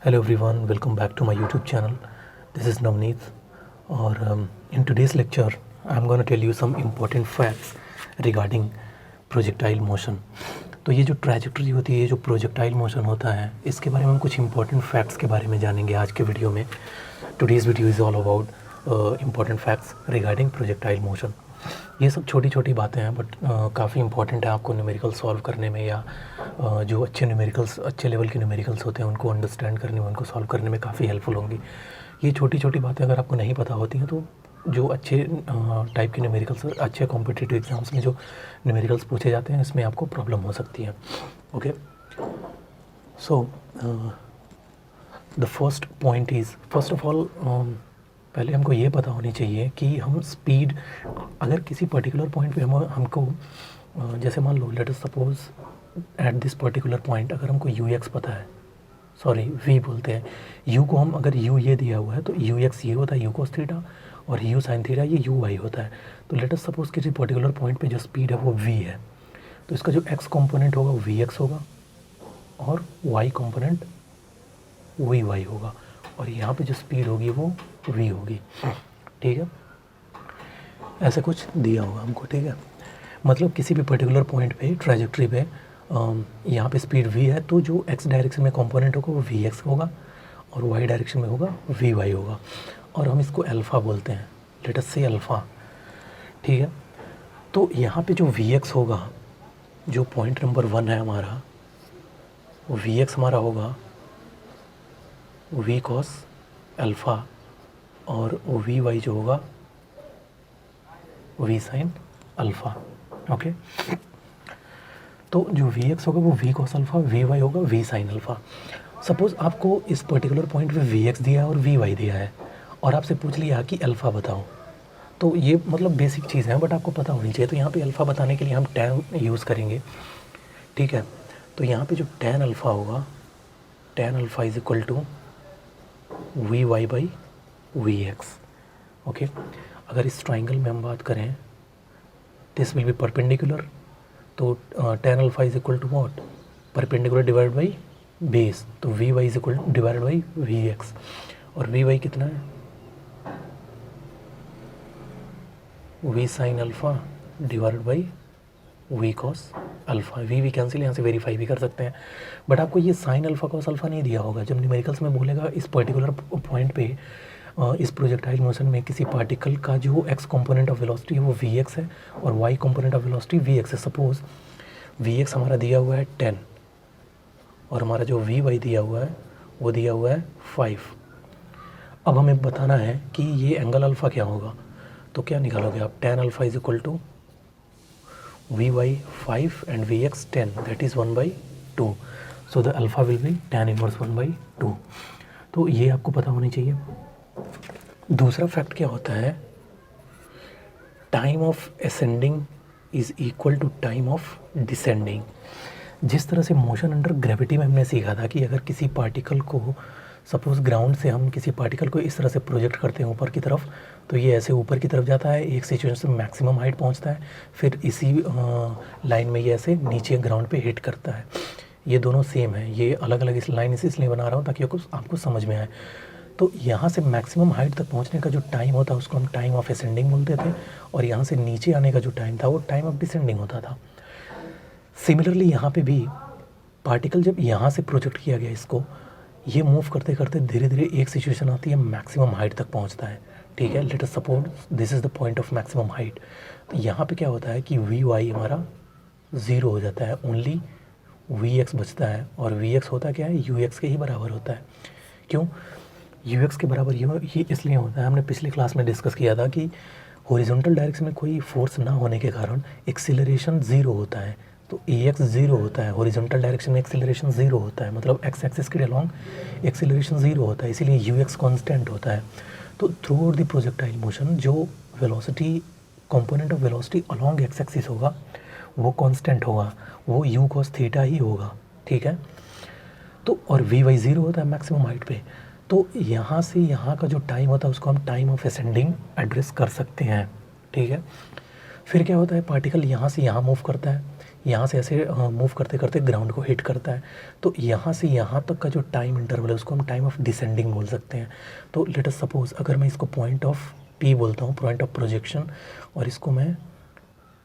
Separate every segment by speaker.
Speaker 1: Hello everyone, welcome back to my YouTube channel. This is Navneet और in today's lecture I'm going to tell you some important facts regarding projectile motion. तो ये जो trajectory होती है, ये जो projectile motion होता है, इसके बारे में हम कुछ इंपॉर्टेंट फैक्ट्स के बारे में जानेंगे आज के वीडियो में. Today's video is all about important facts regarding projectile motion. ये सब छोटी छोटी बातें हैं बट काफ़ी इंपॉर्टेंट है आपको न्यूमेरिकल सॉल्व करने में या जो अच्छे लेवल के न्यूमेरिकल्स होते हैं उनको अंडरस्टैंड करने में, उनको सॉल्व करने में काफ़ी हेल्पफुल होंगी. ये छोटी छोटी बातें अगर आपको नहीं पता होती हैं तो जो अच्छे टाइप के न्यूमेरिकल्स, अच्छे कॉम्पिटिटिव एग्जाम्स में जो न्यूमेरिकल्स पूछे जाते हैं इसमें आपको प्रॉब्लम हो सकती है. Okay, so the first point is, first of all पहले हमको ये पता होनी चाहिए कि हम स्पीड अगर किसी पर्टिकुलर पॉइंट पे हमको जैसे मान लो let us suppose at this particular point अगर हमको यू एक्स पता है, सॉरी वी बोलते हैं, यू को हम अगर यू ये दिया हुआ है तो यू एक्स ये होता है यू कोस थीटा और यू साइन थीटा ये यू वाई होता है. तो लेट अस सपोज किसी पर्टिकुलर पॉइंट पे जो स्पीड है वो वी है, तो इसका जो एक्स कंपोनेंट होगा वो वी एक्स होगा और वाई कंपोनेंट वी वाई होगा और यहाँ पे जो स्पीड होगी वो वी होगी. ठीक है, ऐसे कुछ दिया होगा हमको. ठीक है, मतलब किसी भी पर्टिकुलर पॉइंट पे ट्रैजेक्टरी पे यहाँ पे स्पीड v है तो जो x डायरेक्शन में कंपोनेंट होगा वो वी एक्स होगा और y डायरेक्शन में होगा वी वाई होगा और हम इसको अल्फ़ा बोलते हैं. लेट अस से अल्फ़ा. ठीक है, तो यहाँ पे जो वी एक्स होगा, जो पॉइंट नंबर 1 है हमारा, वो वी एक्स हमारा होगा वी कॉस अल्फ़ा और वी वाई जो होगा वी साइन अल्फ़ा. ओके, तो जो वी एक्स होगा वो V cos alpha, V Y होगा वी साइन अल्फ़ा. सपोज़ आपको इस पर्टिकुलर पॉइंट पे वी एक्स दिया है और वी वाई दिया है और आपसे पूछ लिया कि अल्फ़ा बताओ, तो ये मतलब बेसिक चीज़ है बट आपको पता होनी चाहिए. तो यहाँ पे अल्फ़ा बताने के लिए हम टैन यूज़ करेंगे. ठीक है, तो यहाँ पे जो टैन अल्फ़ा होगा, tan alpha is equal to V Y by V X. Okay, अगर इस ट्राइंगल में हम बात करें दिस विल बी परपेंडिकुलर, तो tan alpha is equal to what, perpendicular divide by base, तो V Y is equal divide by V X और V Y कितना है V sign alpha divide by V cos alpha. V cancel, यहाँ से verify भी कर सकते हैं बट आपको ये साइन अल्फ़ा कॉस अल्फ़ा नहीं दिया होगा. जब न्यूमेरिकल्स में बोलेगा इस पर्टिकुलर पॉइंट पे इस प्रोजेक्टाइल मोशन में किसी पार्टिकल का जो एक्स कंपोनेंट ऑफ वेलोसिटी है वो वी एक्स है और Y component of velocity V X है. सपोज वी एक्स हमारा दिया हुआ है 10 और हमारा जो वी वाई दिया हुआ है वो दिया हुआ है 5. अब हमें बताना है कि ये एंगल अल्फ़ा क्या होगा, तो क्या निकालोगे आप, tan alpha is equal to V Y 5 and V X 10 that is 1/2. So the alpha will be tan inverse 1/2. तो ये आपको पता होनी चाहिए. दूसरा फैक्ट क्या होता है, time of ascending is equal to time of descending. जिस तरह से मोशन अंडर ग्रेविटी में हमने सीखा था कि अगर किसी पार्टिकल को सपोज़ ग्राउंड से हम किसी पार्टिकल को इस तरह से प्रोजेक्ट करते हैं ऊपर की तरफ, तो ये ऐसे ऊपर की तरफ जाता है, एक सिचुएशन में मैक्सिमम हाइट पहुंचता है, फिर इसी लाइन में ये ऐसे नीचे ग्राउंड पे हिट करता है. ये दोनों सेम है, ये अलग अलग इस लाइन से इसलिए बना रहा हूँ ताकि आपको समझ में आए. तो यहाँ से मैक्सिमम हाइट तक पहुँचने का जो टाइम होता है उसको हम टाइम ऑफ असेंडिंग बोलते थे और यहाँ से नीचे आने का जो टाइम था वो टाइम ऑफ डिसेंडिंग होता था. सिमिलरली यहाँ पे भी पार्टिकल जब यहाँ से प्रोजेक्ट किया गया इसको, ये मूव करते करते धीरे धीरे एक सिचुएशन आती है मैक्सिमम हाइट तक पहुँचता है. ठीक है, late us suppose this is the point of maximum height. तो यहाँ पे क्या होता है कि वी वाई हमारा 0 हो जाता है, ओनली वी एक्स बचता है और वी एक्स होता क्या है, यू एक्स के ही बराबर होता है. क्यों यू एक्स के बराबर ये इसलिए होता है, हमने पिछले क्लास में डिस्कस किया था कि हॉरिजॉन्टल डायरेक्शन में कोई फोर्स ना होने के कारण एक्सीलरेशन 0 होता है. तो ए एक्स 0 होता है, हॉरिजॉन्टल डायरेक्शन में एक्सीलरेशन 0 होता है, मतलब एक्स एक्सिस के अलोंग एक्सीलरेशन 0 होता है, इसीलिए यू एक्स कॉन्स्टेंट होता है. तो throughout the projectile motion जो velocity component of velocity along X axis होगा वो कांस्टेंट होगा, वो यू कॉस थीटा ही होगा. ठीक है, तो और वी वाई 0 होता है मैक्सिमम हाइट पे. तो यहाँ से यहाँ का जो टाइम होता है उसको हम टाइम ऑफ असेंडिंग एड्रेस कर सकते हैं. ठीक है, फिर क्या होता है, पार्टिकल यहाँ से यहाँ मूव करता है, यहाँ से ऐसे मूव करते करते ग्राउंड को हिट करता है। तो यहाँ से यहाँ तक का जो टाइम इंटरवल है उसको हम टाइम ऑफ डिसेंडिंग बोल सकते हैं। तो लेट अस सपोज अगर मैं इसको पॉइंट ऑफ पी बोलता हूँ, पॉइंट ऑफ प्रोजेक्शन, और इसको मैं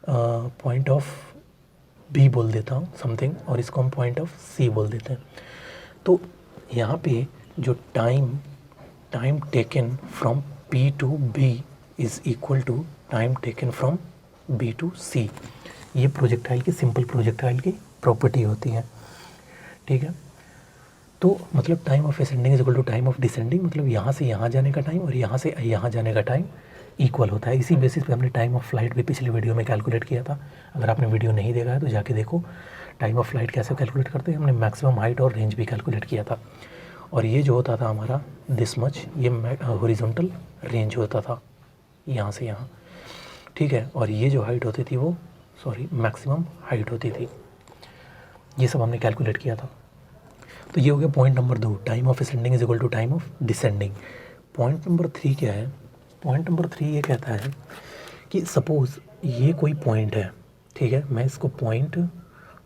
Speaker 1: पॉइंट ऑफ बी बोल देता हूँ समथिंग, और इसको हम पॉइंट ऑफ सी बोल देते हैं। तो यहाँ पे जो time taken from P to B is equal to time taken from B to C. ये प्रोजेक्टाइल की, सिंपल प्रोजेक्टाइल की प्रॉपर्टी होती है, ठीक है। तो मतलब time of ascending is equal to time of descending, मतलब यहाँ से यहाँ जाने का टाइम और यहाँ से यहाँ जाने का टाइम इक्वल होता है। इसी बेसिस पे हमने टाइम ऑफ फ्लाइट भी पिछली वीडियो में कैलकुलेट किया था। अगर आपने वीडियो नहीं देखा है तो जाके देखो, टाइम ऑफ फ्लाइट कैसे कैलकुलेट करते हैं। हमने मैक्सिमम हाइट और रेंज भी कैलकुलेट किया था। और ये जो होता था हमारा दिस मच, ये हॉरिजॉन्टल रेंज होता था यहाँ से यहाँ, ठीक है। और ये जो हाइट होती थी वो मैक्सिमम हाइट होती थी। ये सब हमने कैलकुलेट किया था। तो ये हो गया point number 2, time of ascending is equal to time of descending. Point number 3 क्या है? पॉइंट नंबर 3 ये कहता है कि सपोज़ ये कोई पॉइंट है, ठीक है। मैं इसको पॉइंट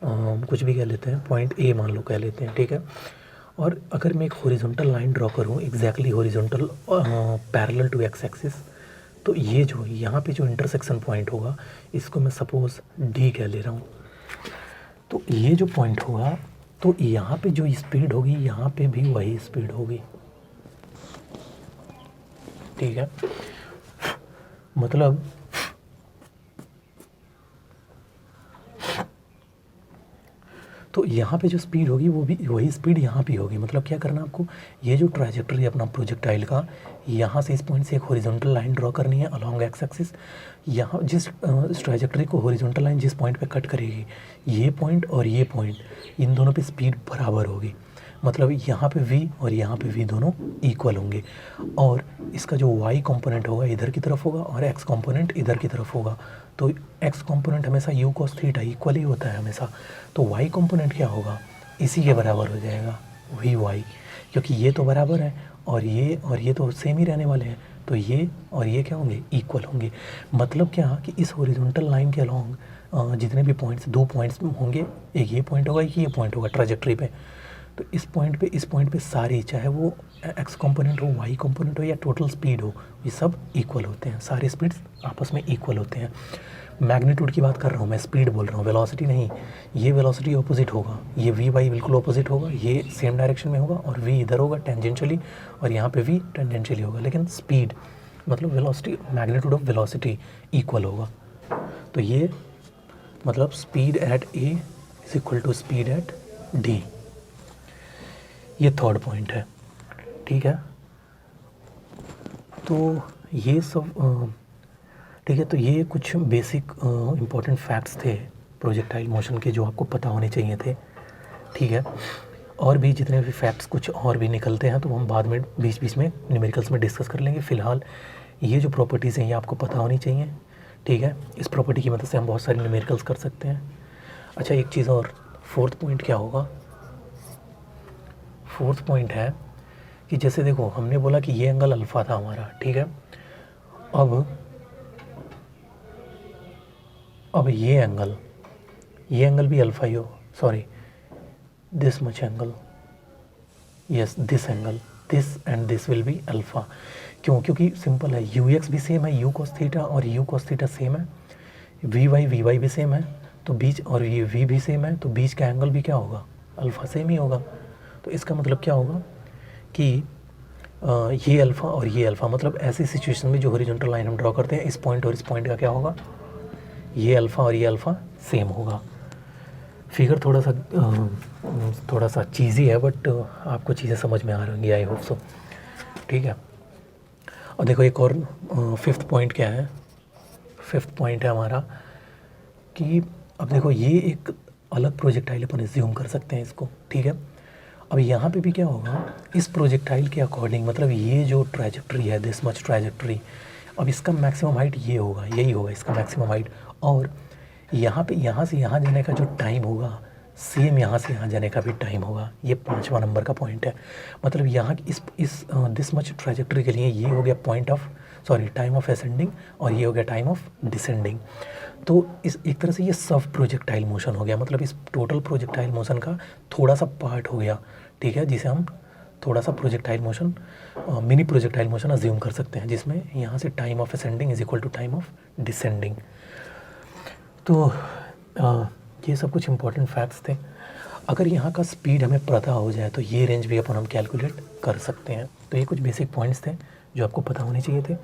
Speaker 1: कुछ भी कह लेते हैं, पॉइंट ए मान लो कह लेते हैं, ठीक है। और अगर मैं एक हॉरिजॉन्टल लाइन ड्रॉ करूँ, exactly horizontal parallel to X axis, तो ये जो यहाँ पे जो इंटरसेक्शन पॉइंट होगा इसको मैं सपोज़ डी कह ले रहा हूँ। तो ये जो पॉइंट होगा, तो यहाँ पे जो स्पीड होगी यहाँ पे भी वही स्पीड होगी, ठीक है। मतलब तो यहाँ पे जो स्पीड होगी वो भी वही स्पीड यहाँ पे होगी। मतलब क्या करना आपको, ये जो ट्राजेक्टरी है अपना प्रोजेक्टाइल का, यहाँ से इस पॉइंट से एक हॉरिजॉन्टल लाइन ड्रॉ करनी है अलोंग एक्स एक्सिस। यहाँ जिस ट्राजेक्टरी को हॉरिजॉन्टल लाइन जिस पॉइंट पे कट करेगी, ये पॉइंट और ये पॉइंट, इन दोनों पे स्पीड बराबर होगी। मतलब यहाँ पे v और यहाँ पे v दोनों इक्वल होंगे। और इसका जो y कंपोनेंट होगा इधर की तरफ होगा और x कंपोनेंट इधर की तरफ होगा। तो x कंपोनेंट हमेशा u cos थीटा इक्वल ही होता है हमेशा। तो y कंपोनेंट क्या होगा, इसी के बराबर हो जाएगा vy, क्योंकि ये तो बराबर है और ये तो सेम ही रहने वाले हैं। तो ये और ये क्या होंगे, इक्वल होंगे। मतलब क्या कि इस हॉरिजॉन्टल लाइन के अलोंग जितने भी पॉइंट्स, 2 पॉइंट्स होंगे, एक ये पॉइंट होगा एक ये पॉइंट होगा ट्राजेक्टरी पे। तो इस पॉइंट पे सारी, चाहे वो एक्स कंपोनेंट हो, वाई कंपोनेंट हो या टोटल स्पीड हो, ये सब इक्वल होते हैं। सारे स्पीड्स आपस में इक्वल होते हैं। मैग्नीट्यूड की बात कर रहा हूँ मैं, स्पीड बोल रहा हूँ, वेलोसिटी नहीं। ये वेलोसिटी ऑपोजिट होगा, ये वी वाई बिल्कुल ऑपोजिट होगा, ये सेम डायरेक्शन में होगा और वी इधर होगा टेंजेंशियली और यहाँ पे वी टेंजेंशियली होगा। लेकिन स्पीड मतलब velocity, magnitude of velocity equal होगा। तो ये मतलब speed at A is equal to speed at D. ये थर्ड पॉइंट है, ठीक है। तो ये सब ठीक है। तो ये कुछ बेसिक इम्पॉर्टेंट फैक्ट्स थे प्रोजेक्टाइल मोशन के जो आपको पता होने चाहिए थे, ठीक है। और भी जितने भी फैक्ट्स कुछ और भी निकलते हैं तो हम बाद में बीच बीच में न्यूमेरिकल्स में डिस्कस कर लेंगे। फ़िलहाल ये जो प्रॉपर्टीज़ हैं ये आपको पता होनी चाहिए, ठीक है। इस प्रॉपर्टी की मदद से हम बहुत सारे न्यूमेरिकल्स कर सकते हैं। अच्छा, एक चीज़ और, फोर्थ पॉइंट क्या होगा? फोर्थ पॉइंट है कि जैसे देखो हमने बोला कि ये एंगल अल्फ़ा था हमारा, ठीक है। अब ये एंगल भी अल्फ़ा ही हो, sorry this much angle, yes this angle, this and this will B alpha. क्यों? क्योंकि सिंपल है, यू एक्स भी सेम है, यू कॉस थीटा और यू कॉस थीटा सेम है, वी वाई भी सेम है, तो बीच, और ये वी भी सेम है, तो बीच का एंगल भी क्या होगा, अल्फ़ा सेम ही होगा। तो इसका मतलब क्या होगा कि ये अल्फ़ा और ये अल्फ़ा, मतलब ऐसी सिचुएशन में जो हॉरिजॉन्टल लाइन हम ड्रॉ करते हैं, इस पॉइंट और इस पॉइंट का क्या होगा, ये अल्फ़ा और ये अल्फ़ा सेम होगा। फिगर थोड़ा सा चीज़ी है बट आपको चीज़ें समझ में आ रही होंगी, आई होप सो, ठीक है। और देखो एक और फिफ्थ पॉइंट क्या है, फिफ्थ पॉइंट है हमारा कि अब देखो ये एक अलग प्रोजेक्टाइल अपन एज्यूम कर सकते हैं इसको, ठीक है। अब यहाँ पे भी क्या होगा, इस प्रोजेक्टाइल के अकॉर्डिंग, मतलब ये जो ट्रैजेक्टरी है, दिस मच ट्रैजेक्टरी, अब इसका मैक्सिमम हाइट ये होगा, यही होगा इसका मैक्सिमम हाइट। और यहाँ पे यहाँ से यहाँ जाने का जो टाइम होगा, सेम यहाँ से यहाँ जाने का भी टाइम होगा। ये 5वां नंबर का पॉइंट है। मतलब यहाँ इस दिस मच ट्रैजेक्टरी के लिए ये हो गया टाइम ऑफ असेंडिंग और ये हो गया टाइम ऑफ डिसेंडिंग। तो इस एक तरह से ये सब प्रोजेक्टाइल मोशन हो गया, मतलब इस टोटल प्रोजेक्टाइल मोशन का थोड़ा सा पार्ट हो गया, ठीक है, जिसे हम थोड़ा सा projectile motion, mini projectile motion assume कर सकते हैं, जिसमें यहाँ से time of ascending is equal to time of descending. तो ये सब कुछ इंपॉर्टेंट फैक्ट्स थे। अगर यहाँ का स्पीड हमें पता हो जाए तो ये रेंज भी अपन हम कैलकुलेट कर सकते हैं। तो ये कुछ बेसिक पॉइंट्स थे जो आपको पता होने चाहिए थे।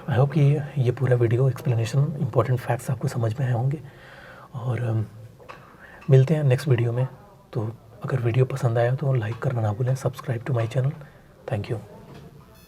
Speaker 1: आई होप कि ये पूरा वीडियो एक्सप्लेनेशन, इंपॉर्टेंट फैक्ट्स आपको समझ में आए होंगे, और मिलते हैं नेक्स्ट वीडियो में। तो अगर वीडियो पसंद आया तो लाइक करना ना भूलें, subscribe to my channel. Thank you.